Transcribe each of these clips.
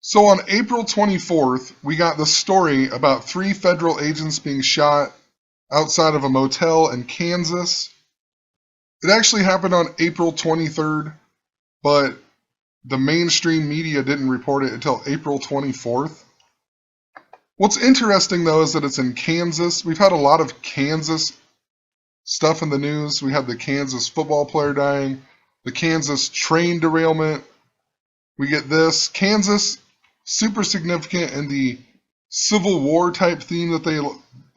So on April 24th, we got the story about 3 federal agents being shot outside of a motel in Kansas. It actually happened on April 23rd, but the mainstream media didn't report it until April 24th. What's interesting, though, is that it's in Kansas. We've had a lot of Kansas stuff in the news. We had the Kansas football player dying, the Kansas train derailment. We get this. Kansas, super significant in the Civil War type theme that they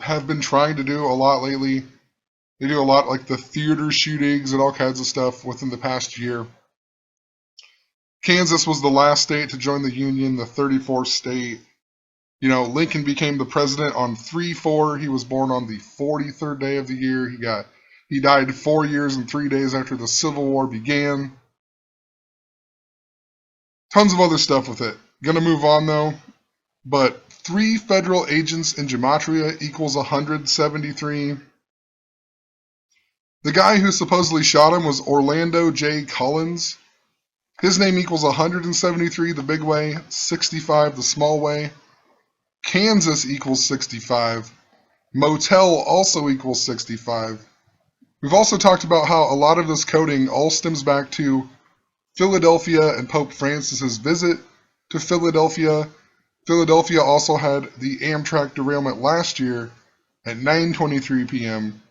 have been trying to do a lot lately. They do a lot like the theater shootings and all kinds of stuff within the past year. Kansas was the last state to join the Union, the 34th state. You know, Lincoln became the president on 3/4. He was born on the 43rd day of the year. He died 4 years and 3 days after the Civil War began. Tons of other stuff with it. Gonna move on though. But 3 federal agents in Gematria equals 173. The guy who supposedly shot him was Orlando J. Collins. His name equals 173 the big way, 65 the small way. Kansas equals 65. Motel also equals 65. We've also talked about how a lot of this coding all stems back to Philadelphia and Pope Francis's visit to Philadelphia. Philadelphia also had the Amtrak derailment last year at 9:23 p.m.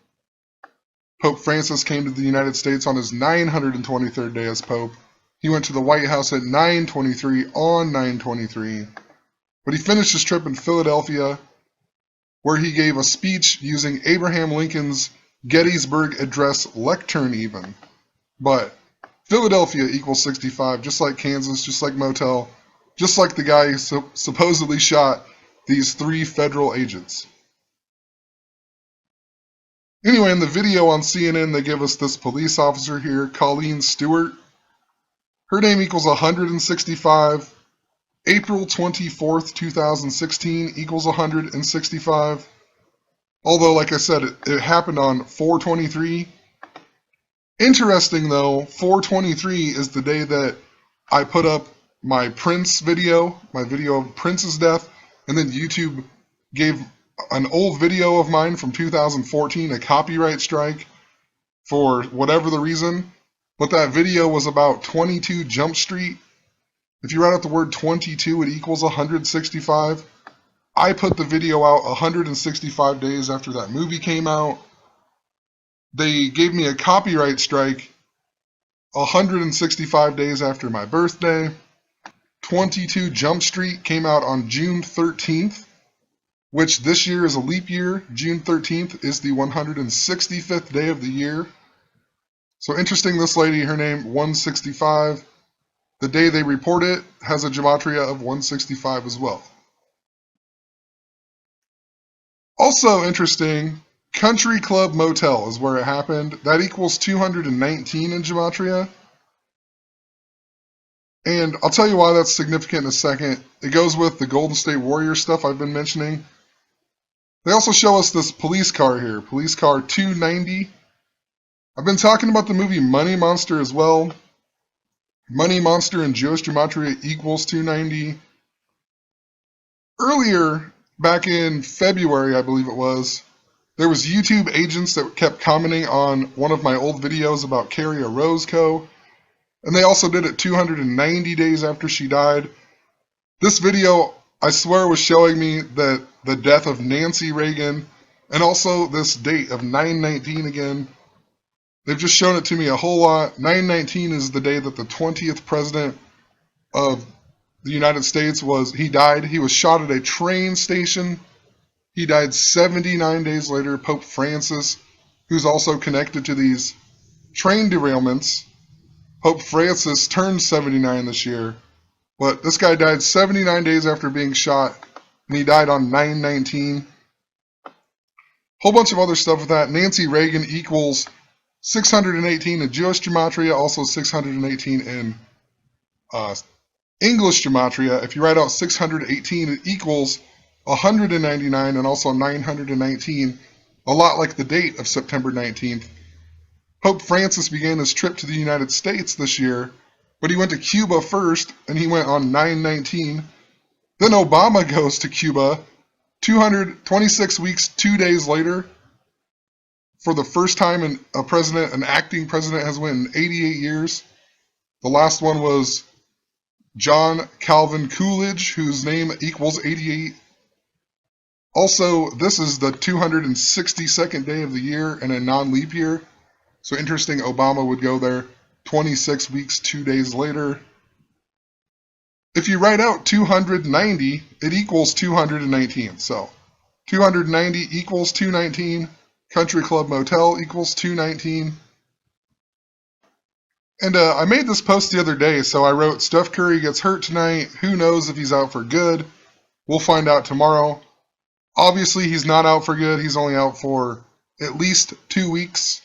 Pope Francis came to the United States on his 923rd day as Pope. He went to the White House at 9:23 on 9:23. But he finished his trip in Philadelphia, where he gave a speech using Abraham Lincoln's Gettysburg Address lectern even. But Philadelphia equals 65, just like Kansas, just like Motel, just like the guy who supposedly shot these 3 federal agents. Anyway, in the video on CNN, they give us this police officer here, Colleen Stewart. Her name equals 165. April 24th, 2016 equals 165. Although, like I said, it happened on 4/23. Interesting though, 4/23 is the day that I put up my Prince video, my video of Prince's death, and then YouTube gave an old video of mine from 2014 a copyright strike for whatever the reason. But that video was about 22 Jump Street. If you write out the word 22, it equals 165. I put the video out 165 days after that movie came out. They gave me a copyright strike 165 days after my birthday. 22 Jump Street came out on June 13th, which this year is a leap year. June 13th is the 165th day of the year. So interesting, this lady, her name 165. The day they report it has a gematria of 165 as well. Also interesting, Country Club Motel is where it happened. That equals 219 in gematria. And I'll tell you why that's significant in a second. It goes with the Golden State Warriors stuff I've been mentioning. They also show us this police car here, police car 290. I've been talking about the movie Money Monster as well. Money Monster in Jewish gematria equals 290. Earlier, back in February, I believe it was, there was YouTube agents that kept commenting on one of my old videos about Carrie Roscoe, and they also did it 290 days after she died. This video, I swear, was showing me that the death of Nancy Reagan, and also this date of 9/19 again. They've just shown it to me a whole lot. 9/19 is the day that the 20th president of the United States died. He was shot at a train station. He died 79 days later. Pope Francis, who's also connected to these train derailments. Pope Francis turned 79 this year. But this guy died 79 days after being shot, and he died on 9/19. Whole bunch of other stuff with that. Nancy Reagan equals 618 in Jewish gematria, also 618 in English gematria. If you write out 618, it equals 199 and also 919, a lot like the date of September 19th. Pope Francis began his trip to the United States this year, but he went to Cuba first, and he went on 9/19. Then Obama goes to Cuba 226 weeks, 2 days later. For the first time an acting president has won in 88 years. The last one was John Calvin Coolidge, whose name equals 88. Also, this is the 262nd day of the year in a non-leap year. So interesting, Obama would go there 26 weeks, 2 days later. If you write out 290, it equals 219. So 290 equals 219. Country Club Motel equals 219. And I made this post the other day, so I wrote, Steph Curry gets hurt tonight. Who knows if he's out for good? We'll find out tomorrow. Obviously, he's not out for good. He's only out for at least 2 weeks.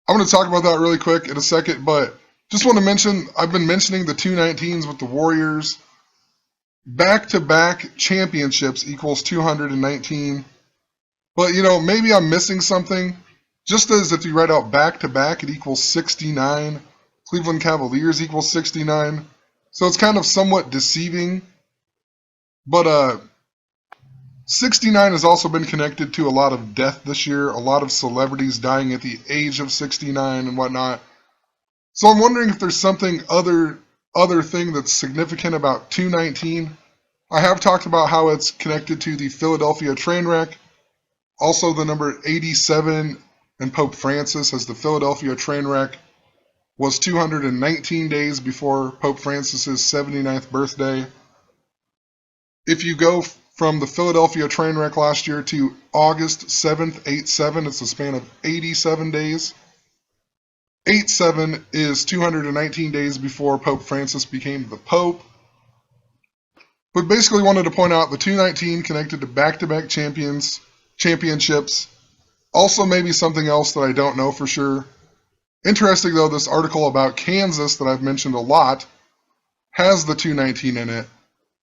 I'm going to talk about that really quick in a second, but just want to mention, I've been mentioning the 219s with the Warriors. Back-to-back championships equals 219. But, maybe I'm missing something. Just as if you write out back-to-back, it equals 69. Cleveland Cavaliers equals 69. So it's kind of somewhat deceiving. But 69 has also been connected to a lot of death this year. A lot of celebrities dying at the age of 69 and whatnot. So I'm wondering if there's something other thing that's significant about 219. I have talked about how it's connected to the Philadelphia train wreck. Also the number 87 and Pope Francis, as the Philadelphia train wreck was 219 days before Pope Francis's 79th birthday. If you go from the Philadelphia train wreck last year to August 7th, 87, it's a span of 87 days. 87 is 219 days before Pope Francis became the Pope. But basically wanted to point out the 219 connected to back-to-back championships. Also maybe something else that I don't know for sure. Interesting though, this article about Kansas that I've mentioned a lot has the 219 in it.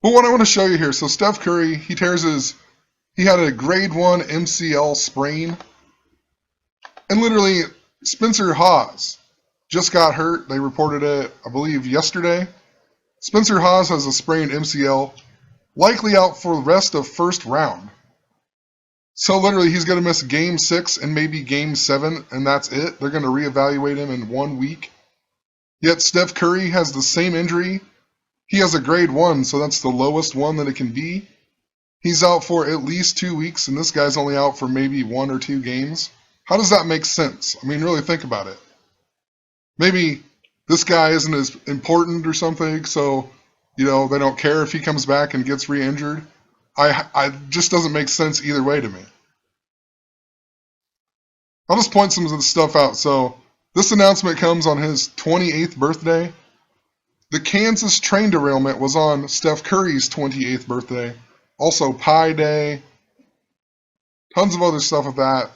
But what I want to show you here, so Steph Curry, he had a grade 1 MCL sprain. And literally, Spencer Hawes just got hurt. They reported it, I believe, yesterday. Spencer Hawes has a sprained MCL, likely out for the rest of first round. So literally, he's going to miss Game 6 and maybe Game 7, and that's it. They're going to reevaluate him in 1 week. Yet Steph Curry has the same injury. He has a grade 1, so that's the lowest one that it can be. He's out for at least 2 weeks, and this guy's only out for maybe 1 or 2 games. How does that make sense? I mean, really think about it. Maybe this guy isn't as important or something, so, they don't care if he comes back and gets re-injured. I just doesn't make sense either way to me. I'll just point some of the stuff out. So, this announcement comes on his 28th birthday. The Kansas train derailment was on Steph Curry's 28th birthday. Also Pi Day. Tons of other stuff with that.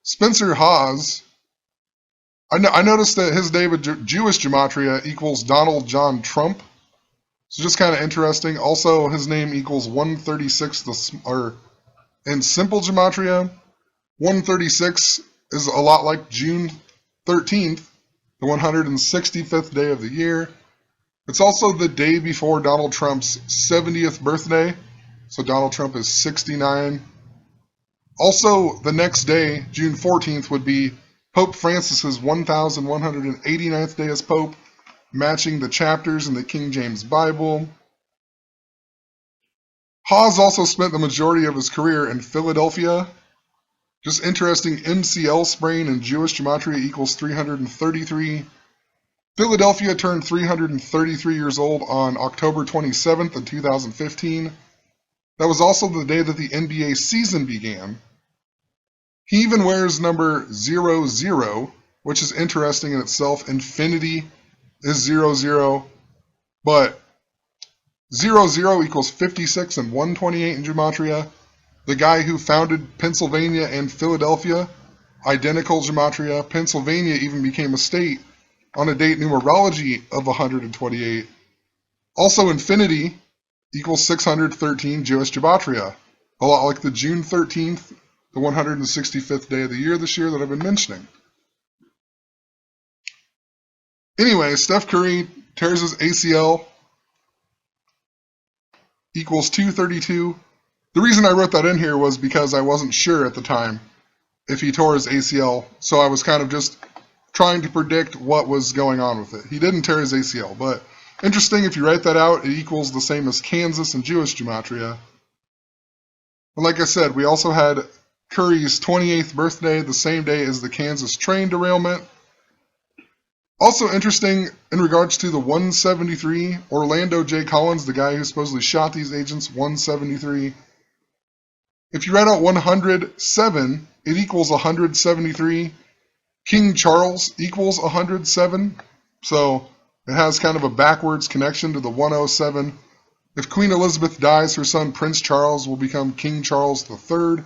Spencer Hawes. I noticed that his day with Jewish gematria equals Donald John Trump. So just kind of interesting. Also, his name equals 136, in simple gematria, 136 is a lot like June 13th, the 165th day of the year. It's also the day before Donald Trump's 70th birthday, so Donald Trump is 69. Also, the next day, June 14th, would be Pope Francis's 1189th day as Pope, matching the chapters in the King James Bible. Hawes also spent the majority of his career in Philadelphia. Just interesting, MCL sprain in Jewish gematria equals 333. Philadelphia turned 333 years old on October 27th in 2015. That was also the day that the NBA season began. He even wears number 00, which is interesting in itself. Infinity is 00, but 00 equals 56 and 128 in gematria. The guy who founded Pennsylvania and Philadelphia, identical gematria. Pennsylvania even became a state on a date numerology of 128. Also, infinity equals 613 Jewish gematria, a lot like the June 13th, the 165th day of the year this year that I've been mentioning. Anyway, Steph Curry tears his ACL. equals 232. The reason I wrote that in here was because I wasn't sure at the time if he tore his ACL, so I was kind of just trying to predict what was going on with it. He didn't tear his ACL, but interesting, if you write that out, it equals the same as Kansas and Jewish gematria. And like I said, we also had Curry's 28th birthday, the same day as the Kansas train derailment. Also interesting, in regards to the 173, Orlando J. Collins, the guy who supposedly shot these agents, 173. If you write out 107, it equals 173. King Charles equals 107. So it has kind of a backwards connection to the 107. If Queen Elizabeth dies, her son Prince Charles will become King Charles III.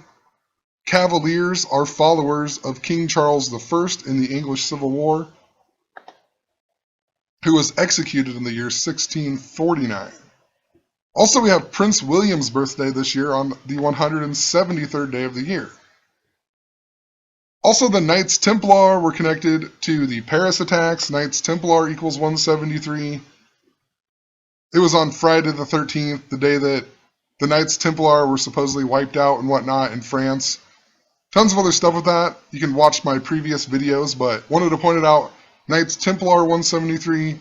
Cavaliers are followers of King Charles I in the English Civil War, who was executed in the year 1649. Also, we have Prince William's birthday this year on the 173rd day of the year. Also, the Knights Templar were connected to the Paris attacks. Knights Templar equals 173. It was on Friday the 13th, the day that the Knights Templar were supposedly wiped out and whatnot in France. Tons of other stuff with that. You can watch my previous videos, but wanted to point it out. Knights Templar 173.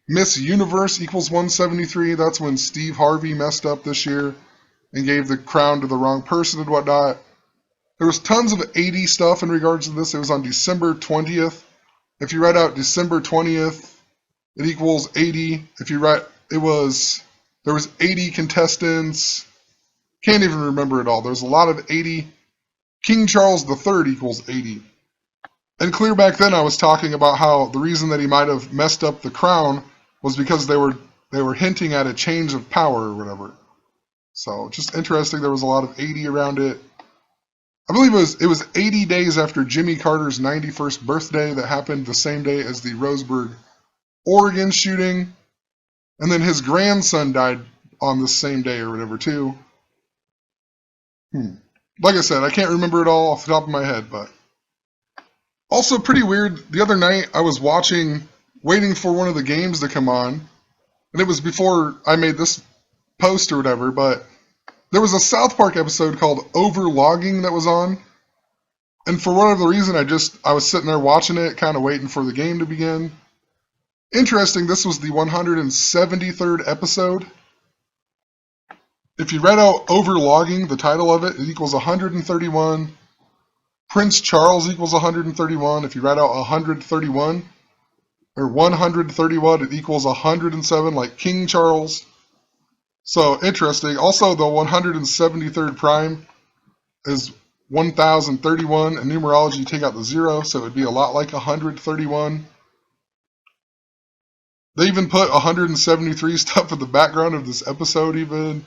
Miss Universe equals 173. That's when Steve Harvey messed up this year and gave the crown to the wrong person and whatnot. There was tons of 80 stuff in regards to this. It was on December 20th. If you write out December 20th, it equals 80. If you write, there was 80 contestants. Can't even remember it all. There's a lot of 80. King Charles III equals 80. And clear back then I was talking about how the reason that he might have messed up the crown was because they were hinting at a change of power or whatever. So just interesting, there was a lot of 80 around it. I believe it was 80 days after Jimmy Carter's 91st birthday that happened the same day as the Roseburg, Oregon shooting. And then his grandson died on the same day or whatever too. Like I said, I can't remember it all off the top of my head, but also pretty weird. The other night I was waiting for one of the games to come on, and it was before I made this post or whatever, but there was a South Park episode called Overlogging that was on, and for whatever reason I was sitting there watching it, kind of waiting for the game to begin. Interesting, this was the 173rd episode. If you read out Overlogging, the title of it, it equals 131. Prince Charles equals 131. If you write out 131, or 131, it equals 107, like King Charles. So, interesting. Also, the 173rd prime is 1031. In numerology, you take out the 0, so it would be a lot like 131. They even put 173 stuff in the background of this episode even.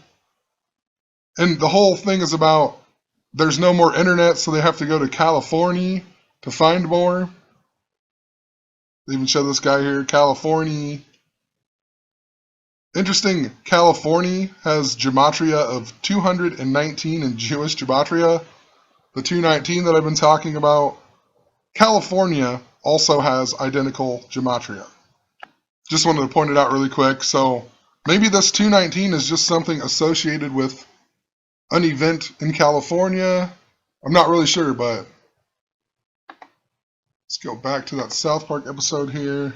And the whole thing is about there's no more internet, so they have to go to California to find more. They even show this guy here, California. Interesting, California has gematria of 219 in Jewish gematria. The 219 that I've been talking about. California also has identical gematria. Just wanted to point it out really quick. So maybe this 219 is just something associated with an event in California. I'm not really sure, but let's go back to that South Park episode here.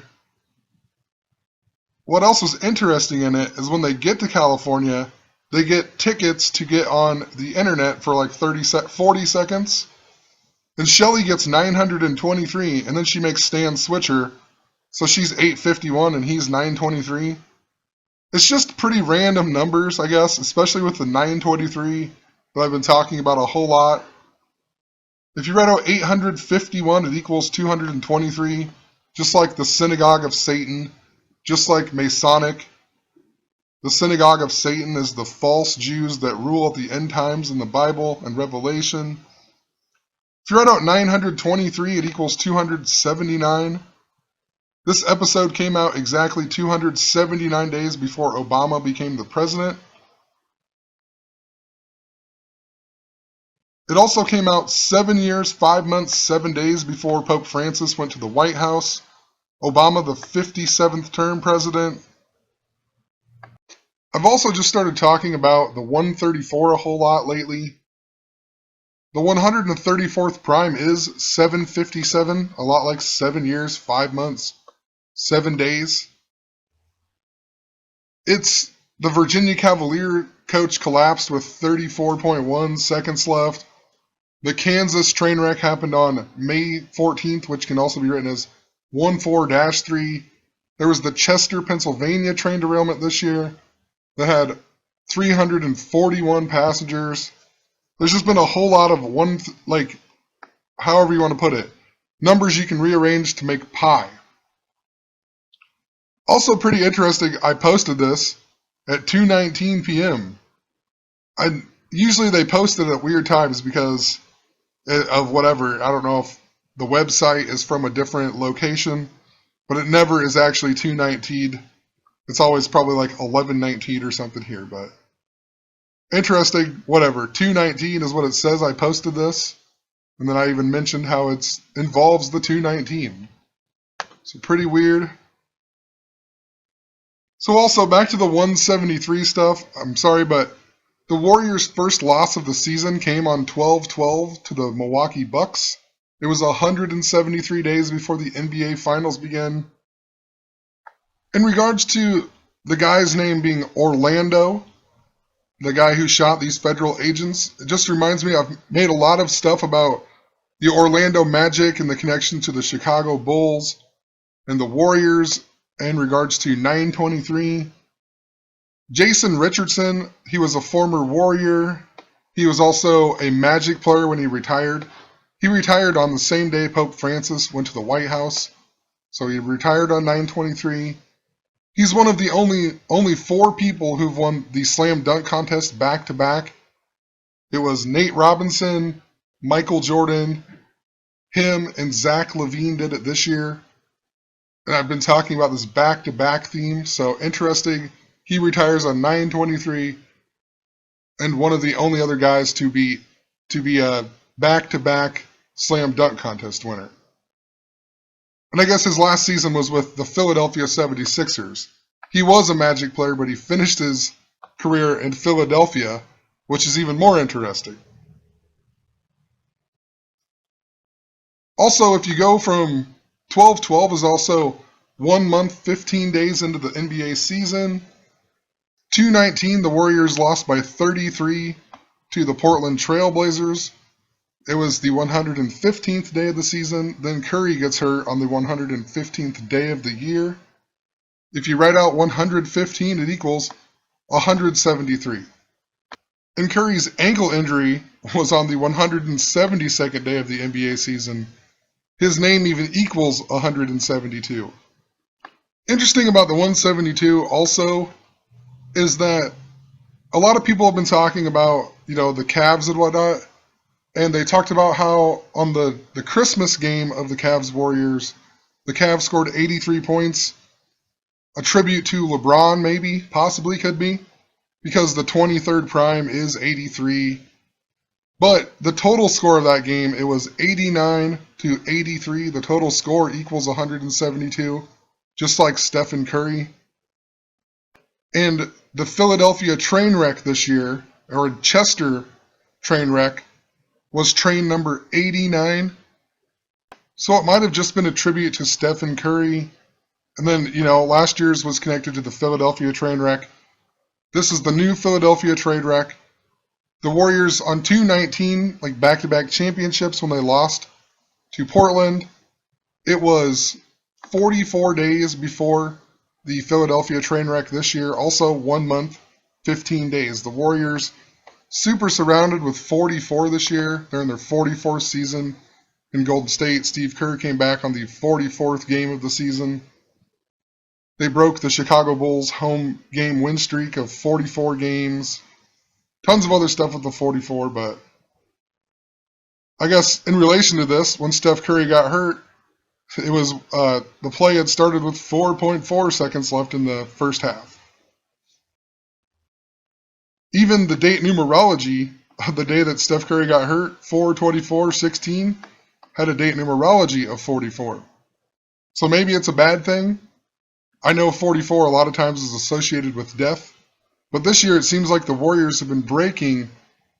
What else was interesting in it is when they get to California, they get tickets to get on the internet for like 40 seconds. And Shelly gets 923, and then she makes Stan Switcher, so she's 851 and he's 923. It's just pretty random numbers, I guess, especially with the 923 that I've been talking about a whole lot. If you write out 851, it equals 223, just like the Synagogue of Satan, just like Masonic. The Synagogue of Satan is the false Jews that rule at the end times in the Bible and Revelation. If you write out 923, it equals 279. This episode came out exactly 279 days before Obama became the president. It also came out 7 years, 5 months, 7 days before Pope Francis went to the White House. Obama, the 57th term president. I've also just started talking about the 134 a whole lot lately. The 134th prime is 757, a lot like 7 years, 5 months, 7 days. It's the Virginia Cavalier coach collapsed with 34.1 seconds left. The Kansas train wreck happened on May 14th, which can also be written as 14-3. There was the Chester, Pennsylvania train derailment this year that had 341 passengers. There's just been a whole lot of however you want to put it, numbers you can rearrange to make pi. Also pretty interesting, I posted this at 2:19 p.m. Usually they post it at weird times because of whatever. I don't know if the website is from a different location, but it never is actually 2:19. It's always probably like 11:19 or something here, but interesting, whatever. 2:19 is what it says. I posted this, and then I even mentioned how it involves the 2:19. So pretty weird. So also back to the 173 stuff. I'm sorry, but the Warriors' first loss of the season came on 12/12 to the Milwaukee Bucks. It was 173 days before the NBA Finals began. In regards to the guy's name being Orlando, the guy who shot these federal agents, it just reminds me I've made a lot of stuff about the Orlando Magic and the connection to the Chicago Bulls and the Warriors in regards to 923. Jason Richardson, he was a former Warrior. He was also a Magic player when he retired. He retired on the same day Pope Francis went to the White House. So he retired on 923. He's one of the only 4 people who've won the slam dunk contest back to back. It was Nate Robinson, Michael Jordan, him, and Zach LaVine did it this year. And I've been talking about this back to back theme, so interesting. He retires on 923, and one of the only other guys to be a back to back slam dunk contest winner. And I guess his last season was with the Philadelphia 76ers. He was a Magic player, but he finished his career in Philadelphia, which is even more interesting. Also, if you go from 12/12 is also 1 month, 15 days into the NBA season. 2:19, the Warriors lost by 33 to the Portland Trail Blazers. It was the 115th day of the season. Then Curry gets hurt on the 115th day of the year. If you write out 115, it equals 173. And Curry's ankle injury was on the 172nd day of the NBA season. His name even equals 172. Interesting about the 172 also is that a lot of people have been talking about, the Cavs and whatnot, and they talked about how on the Christmas game of the Cavs-Warriors, the Cavs scored 83 points. A tribute to LeBron, maybe, possibly could be, because the 23rd prime is 83. But the total score of that game, it was 89-83. The total score equals 172, just like Steph and Curry. And the Philadelphia train wreck this year, or Chester train wreck, was train number 89. So it might have just been a tribute to Steph and Curry. And then, last year's was connected to the Philadelphia train wreck. This is the new Philadelphia train wreck. The Warriors on 2:19, like back-to-back championships when they lost to Portland. It was 44 days before the Philadelphia train wreck this year. Also 1 month, 15 days. The Warriors super surrounded with 44 this year. They're in their 44th season in Golden State. Steve Kerr came back on the 44th game of the season. They broke the Chicago Bulls home game win streak of 44 games. Tons of other stuff with the 44, but I guess in relation to this, when Steph Curry got hurt, it was the play had started with 4.4 seconds left in the first half. Even the date numerology, the day that Steph Curry got hurt, 4/24/16, had a date numerology of 44. So maybe it's a bad thing. I know 44 a lot of times is associated with death, But this year it seems like the Warriors have been breaking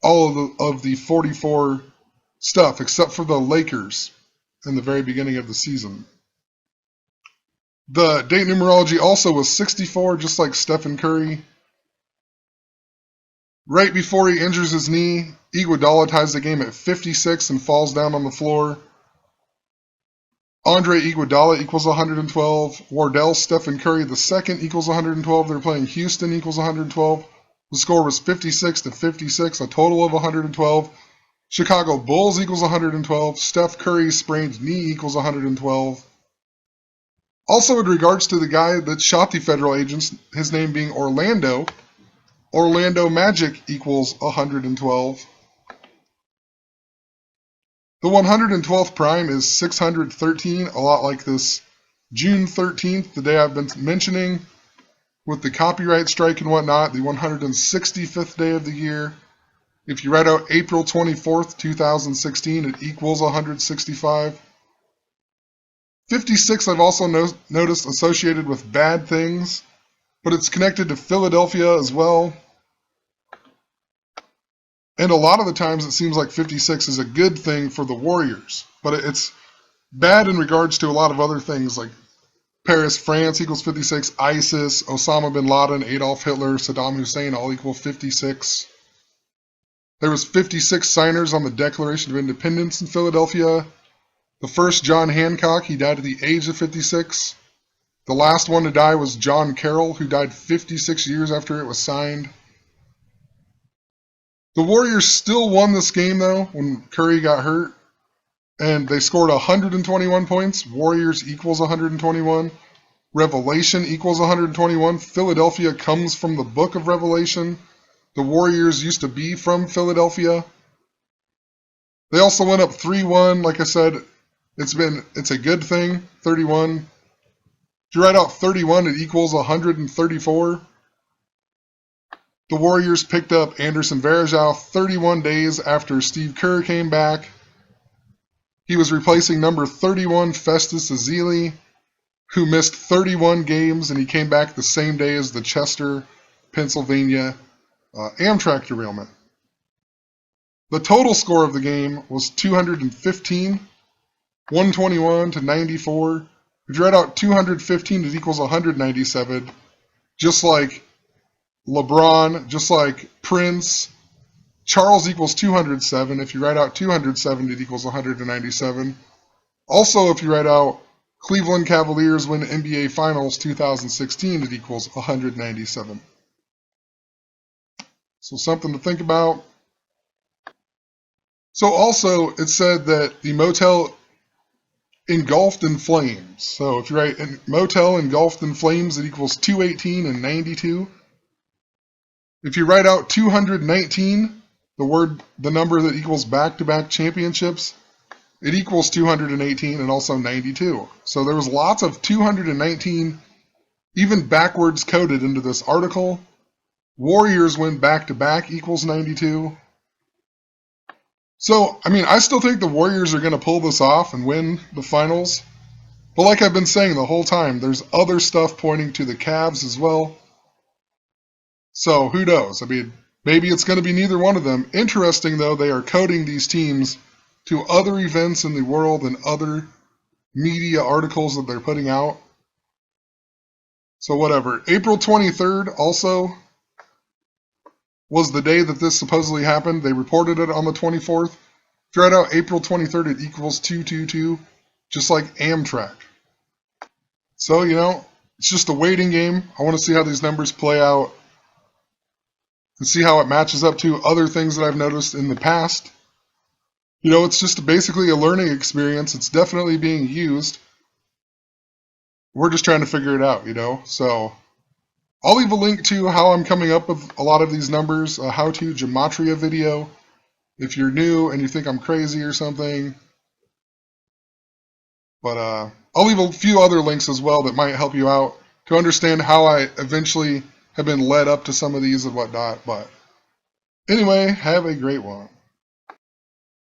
all of the 44 stuff except for the Lakers in the very beginning of the season. The date numerology also was 64, just like Stephen Curry. Right before he injures his knee, Iguodala ties the game at 56 and falls down on the floor. Andre Iguodala equals 112. Wardell Stephen Curry II equals 112. They're playing Houston equals 112. The score was 56 to 56, a total of 112. Chicago Bulls equals 112. Steph Curry's sprained knee equals 112. Also, in regards to the guy that shot the federal agents, his name being Orlando Magic equals 112. The 112th prime is 613, a lot like this June 13th, the day I've been mentioning, with the copyright strike and whatnot, the 165th day of the year. If you write out April 24th, 2016, it equals 165. 56 I've also noticed associated with bad things, but it's connected to Philadelphia as well. And a lot of the times it seems like 56 is a good thing for the Warriors, but it's bad in regards to a lot of other things like Paris, France equals 56, ISIS, Osama bin Laden, Adolf Hitler, Saddam Hussein all equal 56. There was 56 signers on the Declaration of Independence in Philadelphia. The first, John Hancock, he died at the age of 56. The last one to die was John Carroll, who died 56 years after it was signed. The Warriors still won this game, though, when Curry got hurt, and they scored 121 points. Warriors equals 121. Revelation equals 121. Philadelphia comes from the book of Revelation. The Warriors used to be from Philadelphia. They also went up 3-1. Like I said, it's a good thing, 31. If you write out 31, it equals 134. The Warriors picked up Anderson Varejao 31 days after Steve Kerr came back. He was replacing number 31 Festus Ezeli, who missed 31 games, and he came back the same day as the Chester, Pennsylvania Amtrak derailment. The total score of the game was 215, 121 to 94. If you write out 215, it equals 197, just like LeBron, just like Prince. Charles equals 207. If you write out 207, it equals 197. Also, if you write out Cleveland Cavaliers win NBA Finals 2016, it equals 197. So something to think about. So also, it said that the motel engulfed in flames. So if you write motel engulfed in flames, it equals 218 and 92. If you write out 219, the number that equals back-to-back championships, it equals 218 and also 92. So there was lots of 219, even backwards coded into this article. Warriors win back-to-back equals 92. So, I mean, I still think the Warriors are going to pull this off and win the finals. But like I've been saying the whole time, there's other stuff pointing to the Cavs as well. So who knows? I mean, maybe it's going to be neither one of them. Interesting, though, they are coding these teams to other events in the world and other media articles that they're putting out. So whatever. April 23rd also was the day that this supposedly happened. They reported it on the 24th. If you write out April 23rd, it equals 222, just like Amtrak. So, you know, it's just a waiting game. I want to see how these numbers play out and see how it matches up to other things that I've noticed in the past. You know, it's just basically a learning experience. It's definitely being used. We're just trying to figure it out, you know. So I'll leave a link to how I'm coming up with a lot of these numbers, a how-to gematria video, if you're new and you think I'm crazy or something. But I'll leave a few other links as well that might help you out to understand how I eventually have been led up to some of these and whatnot. But anyway, have a great one.